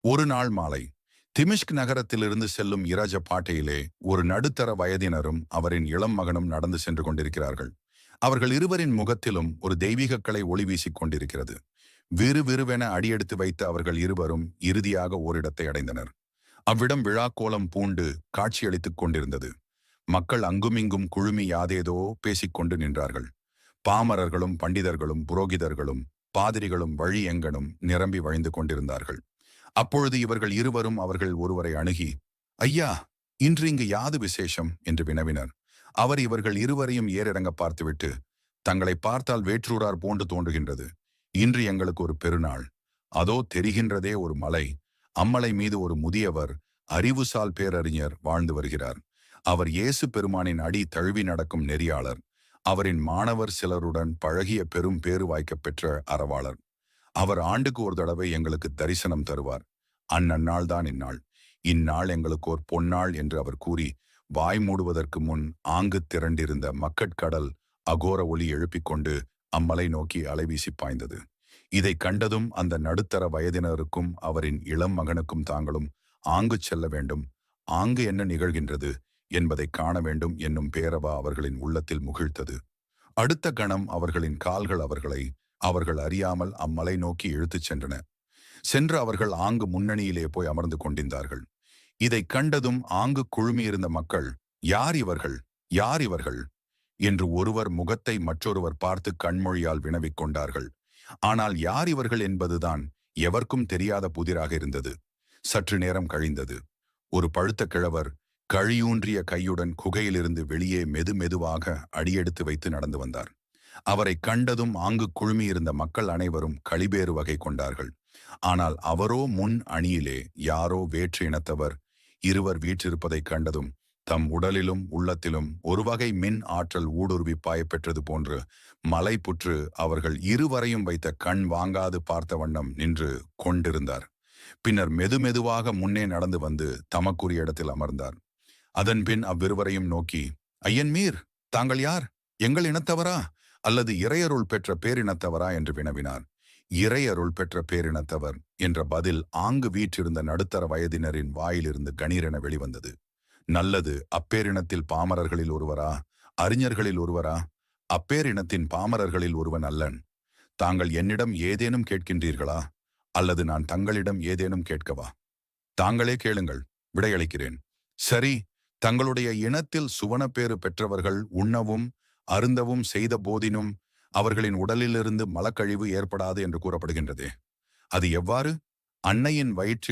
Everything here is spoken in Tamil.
ஒரு நாள் மாலை திமிஷ்க் நகரத்திலிருந்து செல்லும் இரஜ பாட்டையிலே ஒரு நடுத்தர வயதினரும் அவரின் இளம் மகனும் நடந்து சென்று கொண்டிருக்கிறார்கள். அவர்கள் இருவரின் முகத்திலும் ஒரு தெய்வீக கலை ஒளி வீசிக் கொண்டிருக்கிறது. விறுவிறுவென அடியெடுத்து வைத்த அவர்கள் இருவரும் இறுதியாக ஓரிடத்தை அடைந்தனர். அவ்விடம் விழாக்கோலம் பூண்டு காட்சியளித்துக் கொண்டிருந்தது. மக்கள் அங்குமிங்கும் குழுமி யாதேதோ பேசிக்கொண்டு நின்றார்கள். பாமரர்களும் பண்டிதர்களும் புரோகிதர்களும் பாதிரிகளும் வழி எங்கனும் நிரம்பி வழிந்து கொண்டிருந்தார்கள். அப்பொழுது இவர்கள் இருவரும் அவர்கள் ஒருவரை அணுகி, ஐயா, இன்று இங்கு யாது விசேஷம் என்று வினவினர். அவர் இவர்கள் இருவரையும் ஏறிறங்க பார்த்துவிட்டு, தங்களை பார்த்தால் வேற்றூரார் போன்று தோன்றுகின்றது. இன்று எங்களுக்கு ஒரு பெருநாள். அதோ தெரிகின்றதே ஒரு மலை. அம்மலை மீது ஒரு முதியவர், அறிவுசால் பேரறிஞர் வாழ்ந்து வருகிறார். அவர் இயேசு பெருமானின் அடி தழுவி நடக்கும் நெறியாளர். அவரின் மாணவர் சிலருடன் பழகிய பெரும் பேறு வாய்க்கப் பெற்ற அறவாளர். அவர் ஆண்டுக்கு ஒரு தடவை எங்களுக்கு தரிசனம் தருவார். அந்நன்னாள் தான் இந்நாள். இந்நாள் எங்களுக்கு ஒரு பொன்னாள் என்று அவர் கூறி, வாய் மூடுவதற்கு முன் ஆங்கு திரண்டிருந்த மக்கட்கடல் அகோர ஒலி எழுப்பிக் கொண்டு அம்மலை நோக்கி அலைவீசி பாய்ந்தது. இதை கண்டதும் அந்த நடுத்தர வயதினருக்கும் அவரின் இளம் மகனுக்கும் தாங்களும் ஆங்கு செல்ல வேண்டும், ஆங்கு என்ன நிகழ்கின்றது என்பதை காண வேண்டும் என்னும் பேரவா அவர்களின் உள்ளத்தில் முகிழ்த்தது. அடுத்த கணம் அவர்களின் கால்கள் அவர்கள் அறியாமல் அம்மலை நோக்கி இழுத்துச் சென்றன. சென்று அவர்கள் ஆங்கு முன்னணியிலே போய் அமர்ந்து கொண்டிருந்தார்கள். இதைக் கண்டதும் ஆங்கு குழுமியிருந்த மக்கள், யார் இவர்கள், யார் இவர்கள் என்று ஒருவர் முகத்தை மற்றொருவர் பார்த்து கண்மொழியால் வினவிக் கொண்டார்கள். ஆனால் யார் இவர்கள் என்பதுதான் எவர்க்கும் தெரியாத புதிராக இருந்தது. சற்று நேரம் கழிந்தது. ஒரு பழுத்த கிழவர் கழியூன்றிய கையுடன் குகையிலிருந்து வெளியே மெதுமெதுவாக அடியெடுத்து வைத்து நடந்து வந்தார். அவரை கண்டதும் ஆங்கு குழுமியிருந்த மக்கள் அனைவரும் களிபேறு வகை கொண்டார்கள். ஆனால் அவரோ முன் அணியிலே யாரோ வேற்று இனத்தவர் இருவர் வீற்றிருப்பதைக் கண்டதும் தம் உடலிலும் உள்ளத்திலும் ஒரு வகை மின் ஆற்றல் ஊடுருவி பாயப்பெற்றது போன்று மலை புற்று அவர்கள் இருவரையும் வைத்த கண் வாங்காது பார்த்த வண்ணம் நின்று கொண்டிருந்தார். பின்னர் மெதுமெதுவாக முன்னே நடந்து வந்து தமக்குரிய இடத்தில் அமர்ந்தார். அதன்பின் அவ்விருவரையும் நோக்கி, ஐயன் மீர், தாங்கள் யார்? எங்கள் இனத்தவரா அல்லது இறையருள் பெற்ற பேரினத்தவரா என்று வினவினார். இறையருள் பெற்ற பேரினத்தவர் என்ற பதில் ஆங்கு வீற்றிருந்த நடுத்தர வயதினரின் வாயிலிருந்து கணீரென வெளிவந்தது. நல்லது, அப்பேரினத்தில் பாமரர்களில் ஒருவரா, அறிஞர்களில் ஒருவரா? அப்பேரினத்தின் பாமரர்களில் ஒருவன் அல்லன். தாங்கள் என்னிடம் ஏதேனும் கேட்கின்றீர்களா, அல்லது நான் தங்களிடம் ஏதேனும் கேட்கவா? தாங்களே கேளுங்கள், விடையளிக்கிறேன். சரி, தங்களுடைய இனத்தில் சுவனப்பேறு பெற்றவர்கள் உண்ணவும் அருந்தவும் செய்த போதினும் அவர்களின் உடலிலிருந்து மலக்கழிவு ஏற்படாது என்று கூறப்படுகின்றதே, அது எவ்வாறு? அன்னையின் வயிற்றில்